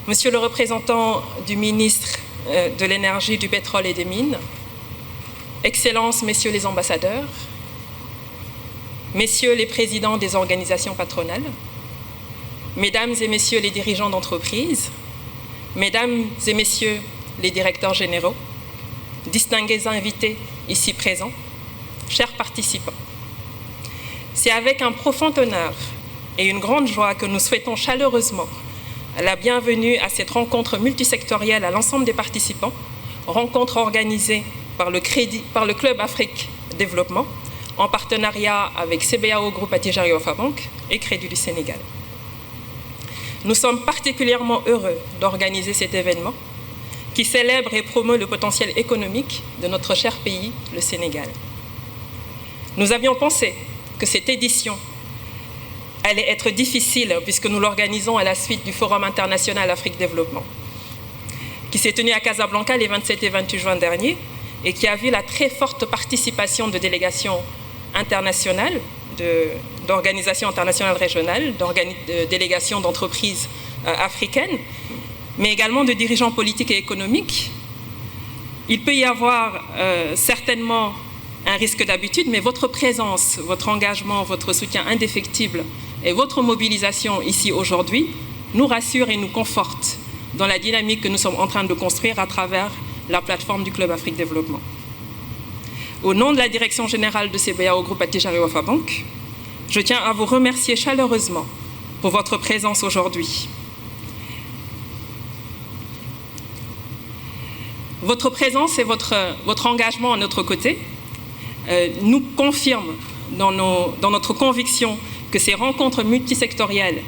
Monsieur le représentant du ministre de l'Énergie, du Pétrole et des Mines, Excellences, Messieurs les ambassadeurs, Messieurs les présidents des organisations patronales, Mesdames et Messieurs les dirigeants d'entreprise, Mesdames et Messieurs les directeurs généraux, distingués invités ici présents, chers participants. C'est avec un profond honneur et une grande joie que nous souhaitons chaleureusement la bienvenue à cette rencontre multisectorielle à l'ensemble des participants, rencontre organisée par le Club Afrique Développement, en partenariat avec CBAO Groupe Attijari Wafa Bank et Crédit du Sénégal. Nous sommes particulièrement heureux d'organiser cet événement qui célèbre et promeut le potentiel économique de notre cher pays, le Sénégal. Nous avions pensé que cette édition allait être difficile puisque nous l'organisons à la suite du Forum international Afrique Développement, qui s'est tenu à Casablanca les 27 et 28 juin dernier et qui a vu la très forte participation de délégations internationales, d'organisations internationales régionales, de délégations d'entreprises africaines, mais également de dirigeants politiques et économiques. Il peut y avoir certainement un risque d'habitude, mais votre présence, votre engagement, votre soutien indéfectible et votre mobilisation ici aujourd'hui nous rassure et nous conforte dans la dynamique que nous sommes en train de construire à travers la plateforme du Club Afrique Développement. Au nom de la direction générale de CBAO Groupe Attijari Wafa Bank, je tiens à vous remercier chaleureusement pour votre présence aujourd'hui. Votre présence et votre engagement à notre côté nous confirment dans notre conviction que ces rencontres multisectorielles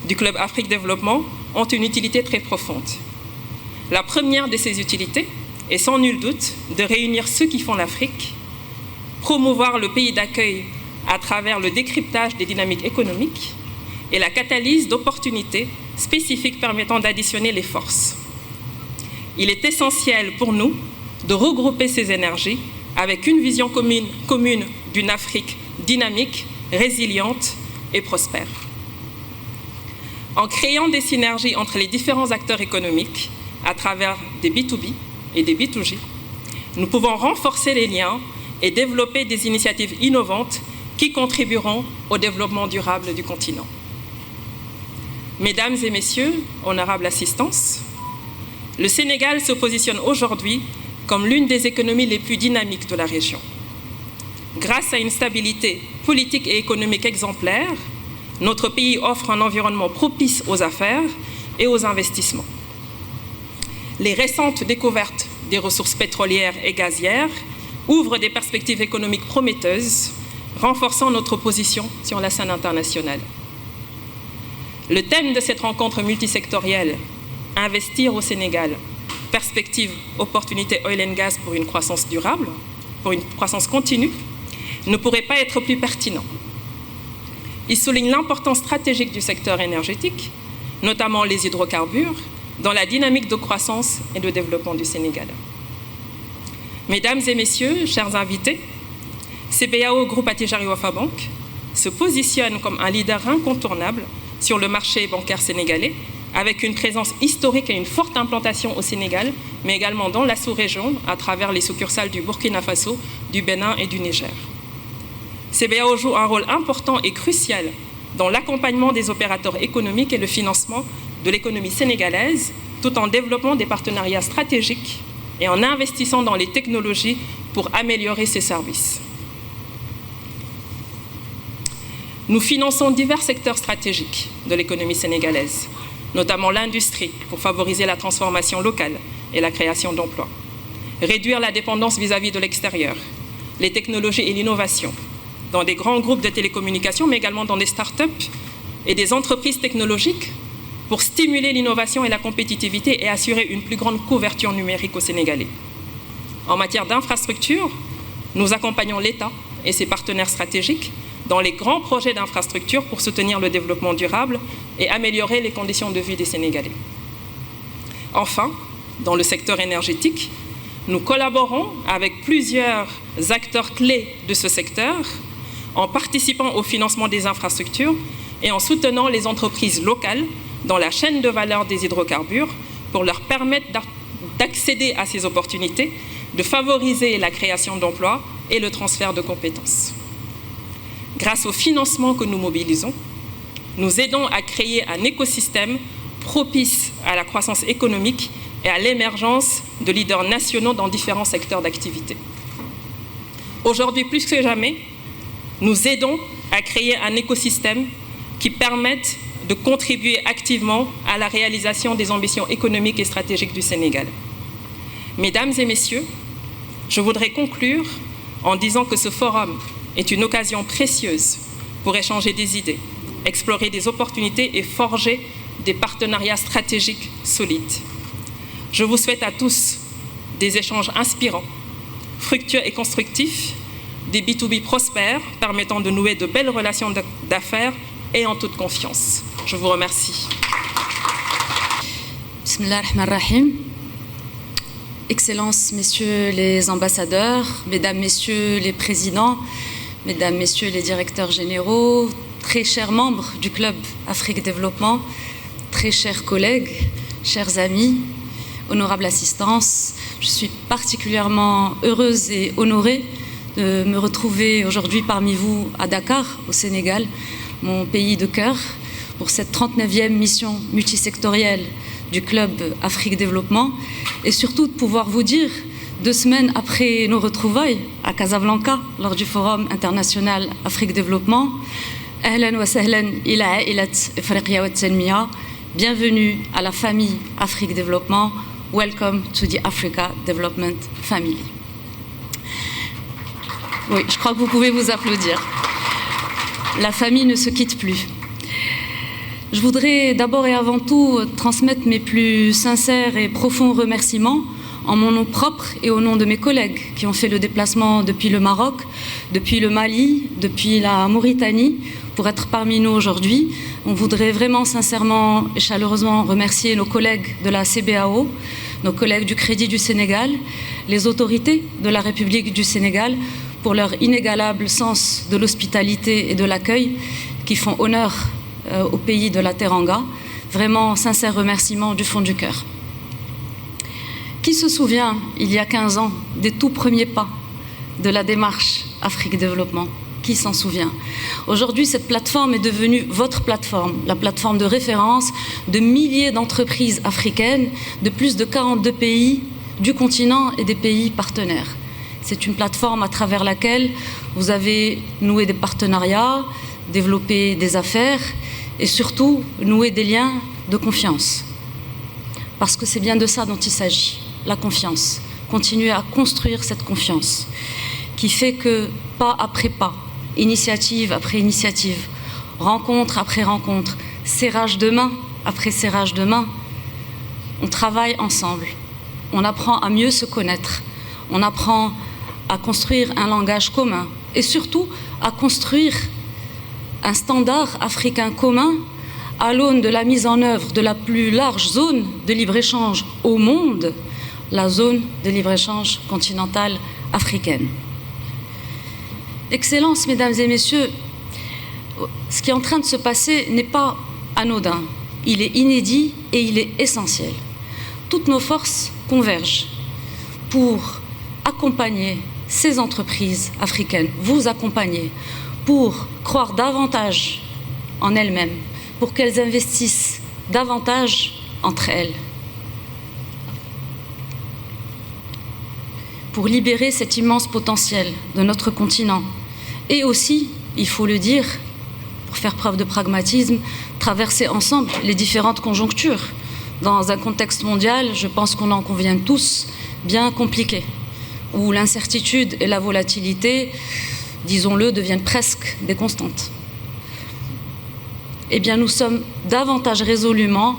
du Club Afrique Développement ont une utilité très profonde. La première de ces utilités est sans nul doute de réunir ceux qui font l'Afrique, promouvoir le pays d'accueil à travers le décryptage des dynamiques économiques et la catalyse d'opportunités spécifiques permettant d'additionner les forces. Il est essentiel pour nous de regrouper ces énergies avec une vision commune d'une Afrique dynamique, résiliente et prospère. En créant des synergies entre les différents acteurs économiques à travers des B2B et des B2G, nous pouvons renforcer les liens et développer des initiatives innovantes qui contribueront au développement durable du continent. Mesdames et Messieurs, honorables assistants, le Sénégal se positionne aujourd'hui comme l'une des économies les plus dynamiques de la région. Grâce à une stabilité politique et économique exemplaire, notre pays offre un environnement propice aux affaires et aux investissements. Les récentes découvertes des ressources pétrolières et gazières ouvrent des perspectives économiques prometteuses, renforçant notre position sur la scène internationale. Le thème de cette rencontre multisectorielle, investir au Sénégal, perspective, opportunité oil and gas pour une croissance durable, pour une croissance continue, ne pourrait pas être plus pertinent. Il souligne l'importance stratégique du secteur énergétique, notamment les hydrocarbures, dans la dynamique de croissance et de développement du Sénégal. Mesdames et Messieurs, chers invités, CBAO Groupe Attijari Wafa Bank se positionne comme un leader incontournable sur le marché bancaire sénégalais, avec une présence historique et une forte implantation au Sénégal, mais également dans la sous-région, à travers les succursales du Burkina Faso, du Bénin et du Niger. CBAO joue un rôle important et crucial dans l'accompagnement des opérateurs économiques et le financement de l'économie sénégalaise, tout en développant des partenariats stratégiques et en investissant dans les technologies pour améliorer ses services. Nous finançons divers secteurs stratégiques de l'économie sénégalaise, notamment l'industrie pour favoriser la transformation locale et la création d'emplois, réduire la dépendance vis-à-vis de l'extérieur, les technologies et l'innovation, dans des grands groupes de télécommunications, mais également dans des start-up et des entreprises technologiques pour stimuler l'innovation et la compétitivité et assurer une plus grande couverture numérique aux Sénégalais. En matière d'infrastructure, nous accompagnons l'État et ses partenaires stratégiques dans les grands projets d'infrastructure pour soutenir le développement durable et améliorer les conditions de vie des Sénégalais. Enfin, dans le secteur énergétique, nous collaborons avec plusieurs acteurs clés de ce secteur en participant au financement des infrastructures et en soutenant les entreprises locales dans la chaîne de valeur des hydrocarbures pour leur permettre d'accéder à ces opportunités, de favoriser la création d'emplois et le transfert de compétences. Grâce au financement que nous mobilisons, nous aidons à créer un écosystème propice à la croissance économique et à l'émergence de leaders nationaux dans différents secteurs d'activité. Aujourd'hui, plus que jamais, nous aidons à créer un écosystème qui permette de contribuer activement à la réalisation des ambitions économiques et stratégiques du Sénégal. Mesdames et messieurs, je voudrais conclure en disant que ce forum est une occasion précieuse pour échanger des idées, explorer des opportunités et forger des partenariats stratégiques solides. Je vous souhaite à tous des échanges inspirants, fructueux et constructifs, des B2B prospères permettant de nouer de belles relations d'affaires et en toute confiance. Je vous remercie. Bismillah ar-Rahman ar-Rahim. Excellences, messieurs les ambassadeurs, mesdames, messieurs les présidents, mesdames, messieurs les directeurs généraux, très chers membres du Club Afrique Développement, très chers collègues, chers amis, honorable assistance, je suis particulièrement heureuse et honorée de me retrouver aujourd'hui parmi vous à Dakar, au Sénégal, mon pays de cœur, pour cette 39e mission multisectorielle du Club Afrique Développement et surtout de pouvoir vous dire, 2 semaines après nos retrouvailles à Casablanca lors du Forum international Afrique Développement, Ahlan wa sahlan ila ailat Afriqiya wa Tanmiya, bienvenue à la famille Afrique Développement, welcome to the Africa Development Family. Oui, je crois que vous pouvez vous applaudir. La famille ne se quitte plus. Je voudrais d'abord et avant tout transmettre mes plus sincères et profonds remerciements en mon nom propre et au nom de mes collègues qui ont fait le déplacement depuis le Maroc, depuis le Mali, depuis la Mauritanie pour être parmi nous aujourd'hui. On voudrait vraiment sincèrement et chaleureusement remercier nos collègues de la CBAO, nos collègues du Crédit du Sénégal, les autorités de la République du Sénégal pour leur inégalable sens de l'hospitalité et de l'accueil qui font honneur au pays de la Teranga. Vraiment, sincère remerciement du fond du cœur. Qui se souvient, il y a 15 ans, des tout premiers pas de la démarche Afrique Développement? Qui s'en souvient? Aujourd'hui, cette plateforme est devenue votre plateforme, la plateforme de référence de milliers d'entreprises africaines de plus de 42 pays du continent et des pays partenaires. C'est une plateforme à travers laquelle vous avez noué des partenariats, développé des affaires et surtout nouer des liens de confiance. Parce que c'est bien de ça dont il s'agit, la confiance. Continuer à construire cette confiance qui fait que pas après pas, initiative après initiative, rencontre après rencontre, serrage de main après serrage de main, on travaille ensemble, on apprend à mieux se connaître, on apprend à construire un langage commun et surtout à construire un standard africain commun à l'aune de la mise en œuvre de la plus large zone de libre-échange au monde, la zone de libre-échange continentale africaine. Excellences, mesdames et messieurs, ce qui est en train de se passer n'est pas anodin, il est inédit et il est essentiel. Toutes nos forces convergent pour accompagner ces entreprises africaines, vous accompagner, pour croire davantage en elles-mêmes, pour qu'elles investissent davantage entre elles, pour libérer cet immense potentiel de notre continent. Et aussi, il faut le dire, pour faire preuve de pragmatisme, traverser ensemble les différentes conjonctures. Dans un contexte mondial, je pense qu'on en convient tous, bien compliqué, où l'incertitude et la volatilité, disons-le, deviennent presque des constantes. Eh bien, nous sommes davantage résolument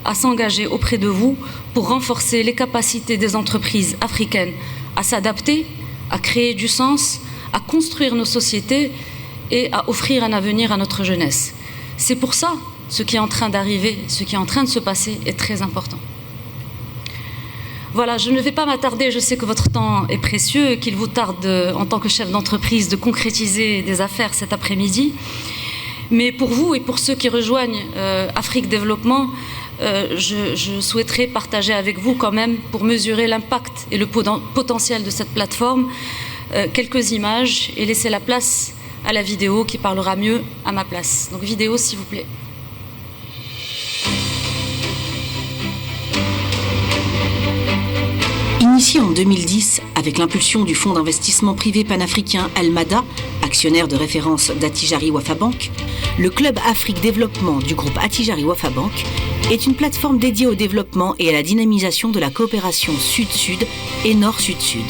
à s'engager auprès de vous pour renforcer les capacités des entreprises africaines à s'adapter, à créer du sens, à construire nos sociétés et à offrir un avenir à notre jeunesse. C'est pour ça que ce qui est en train d'arriver, ce qui est en train de se passer est très important. Voilà, je ne vais pas m'attarder, je sais que votre temps est précieux et qu'il vous tarde, en tant que chef d'entreprise, de concrétiser des affaires cet après-midi. Mais pour vous et pour ceux qui rejoignent Afrique Développement, je souhaiterais partager avec vous quand même, pour mesurer l'impact et le potentiel de cette plateforme, quelques images et laisser la place à la vidéo qui parlera mieux à ma place. Donc vidéo, s'il vous plaît. Initié en 2010 avec l'impulsion du fonds d'investissement privé panafricain Al-Mada, actionnaire de référence d'Attijari Wafa Bank, le Club Afrique Développement du groupe Attijari Wafa Bank est une plateforme dédiée au développement et à la dynamisation de la coopération Sud-Sud et Nord-Sud-Sud.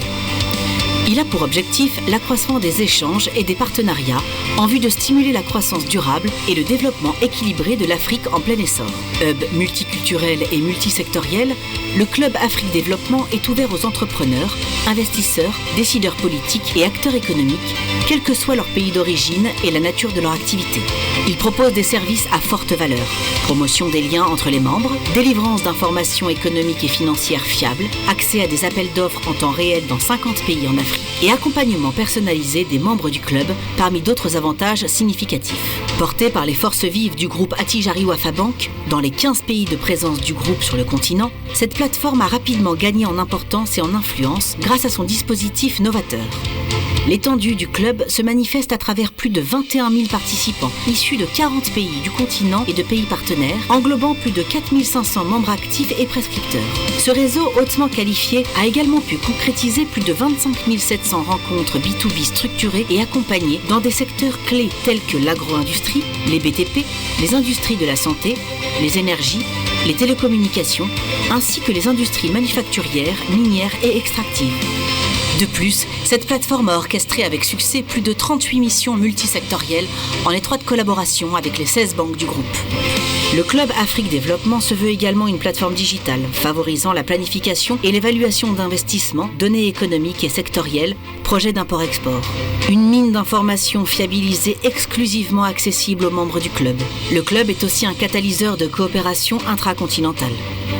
Il a pour objectif l'accroissement des échanges et des partenariats en vue de stimuler la croissance durable et le développement équilibré de l'Afrique en plein essor. Hub multiculturel et multisectoriel, le Club Afrique Développement est ouvert aux entrepreneurs, investisseurs, décideurs politiques et acteurs économiques, quel que soit leur pays d'origine et la nature de leur activité. Il propose des services à forte valeur, promotion des liens entre les membres, délivrance d'informations économiques et financières fiables, accès à des appels d'offres en temps réel dans 50 pays en Afrique, et accompagnement personnalisé des membres du club, parmi d'autres avantages significatifs. Porté par les forces vives du groupe Attijari Wafa Bank, dans les 15 pays de présence du groupe sur le continent, cette plateforme a rapidement gagné en importance et en influence grâce à son dispositif novateur. L'étendue du club se manifeste à travers plus de 21 000 participants, issus de 40 pays du continent et de pays partenaires, englobant plus de 4 500 membres actifs et prescripteurs. Ce réseau hautement qualifié a également pu concrétiser plus de 25 700 rencontres B2B structurées et accompagnées dans des secteurs clés tels que l'agro-industrie, les BTP, les industries de la santé, les énergies, les télécommunications, ainsi que les industries manufacturières, minières et extractives. De plus, cette plateforme a orchestré avec succès plus de 38 missions multisectorielles en étroite collaboration avec les 16 banques du groupe. Le Club Afrique Développement se veut également une plateforme digitale, favorisant la planification et l'évaluation d'investissements, données économiques et sectorielles, projets d'import-export. Une mine d'informations fiabilisée exclusivement accessible aux membres du club. Le club est aussi un catalyseur de coopération intracontinentale.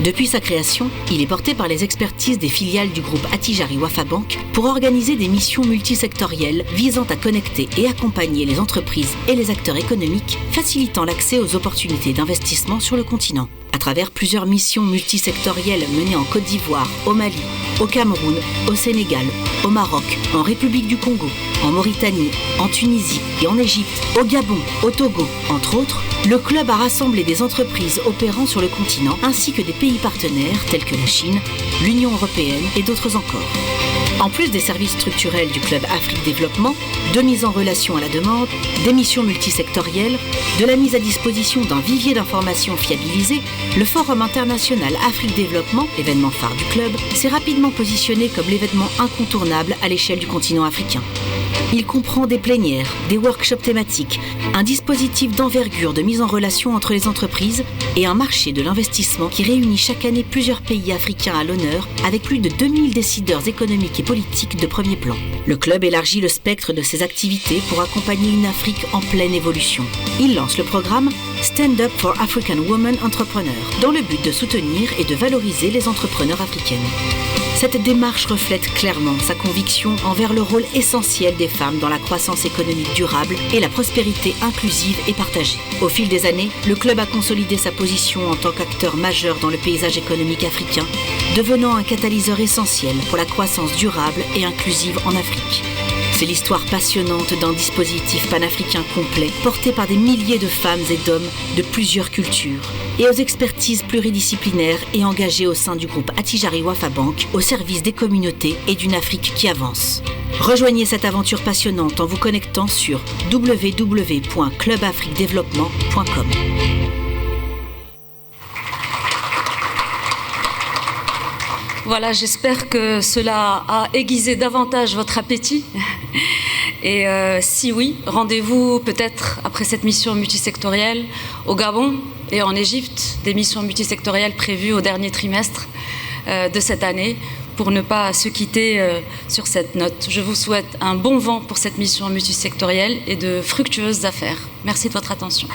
Depuis sa création, il est porté par les expertises des filiales du groupe Attijari Wafa Bank pour organiser des missions multisectorielles visant à connecter et accompagner les entreprises et les acteurs économiques, facilitant l'accès aux opportunités d'investissement sur le continent. À travers plusieurs missions multisectorielles menées en Côte d'Ivoire, au Mali, au Cameroun, au Sénégal, au Maroc, en République du Congo, en Mauritanie, en Tunisie et en Égypte, au Gabon, au Togo, entre autres, le club a rassemblé des entreprises opérant sur le continent ainsi que des pays partenaires tels que la Chine, l'Union européenne et d'autres encore. En plus des services structurels du Club Afrique Développement, de mise en relation à la demande, des missions multisectorielles, de la mise à disposition d'un vivier d'informations fiabilisé, le Forum international Afrique Développement, l'événement phare du club, s'est rapidement positionné comme l'événement incontournable à l'échelle du continent africain. Il comprend des plénières, des workshops thématiques, un dispositif d'envergure de mise en relation entre les entreprises et un marché de l'investissement qui réunit chaque année plusieurs pays africains à l'honneur avec plus de 2000 décideurs économiques et politiques de premier plan. Le club élargit le spectre de ses activités pour accompagner une Afrique en pleine évolution. Il lance le programme Stand Up for African Women Entrepreneurs dans le but de soutenir et de valoriser les entrepreneurs africaines. Cette démarche reflète clairement sa conviction envers le rôle essentiel des femmes dans la croissance économique durable et la prospérité inclusive et partagée. Au fil des années, le club a consolidé sa position en tant qu'acteur majeur dans le paysage économique africain, devenant un catalyseur essentiel pour la croissance durable et inclusive en Afrique. C'est l'histoire passionnante d'un dispositif panafricain complet, porté par des milliers de femmes et d'hommes de plusieurs cultures, et aux expertises pluridisciplinaires et engagées au sein du groupe Attijari Wafa Bank, au service des communautés et d'une Afrique qui avance. Rejoignez cette aventure passionnante en vous connectant sur www.clubafriquedeveloppement.com. Voilà, j'espère que cela a aiguisé davantage votre appétit. Et si oui, rendez-vous peut-être après cette mission multisectorielle au Gabon et en Égypte, des missions multisectorielles prévues au dernier trimestre de cette année, pour ne pas se quitter sur cette note. Je vous souhaite un bon vent pour cette mission multisectorielle et de fructueuses affaires. Merci de votre attention.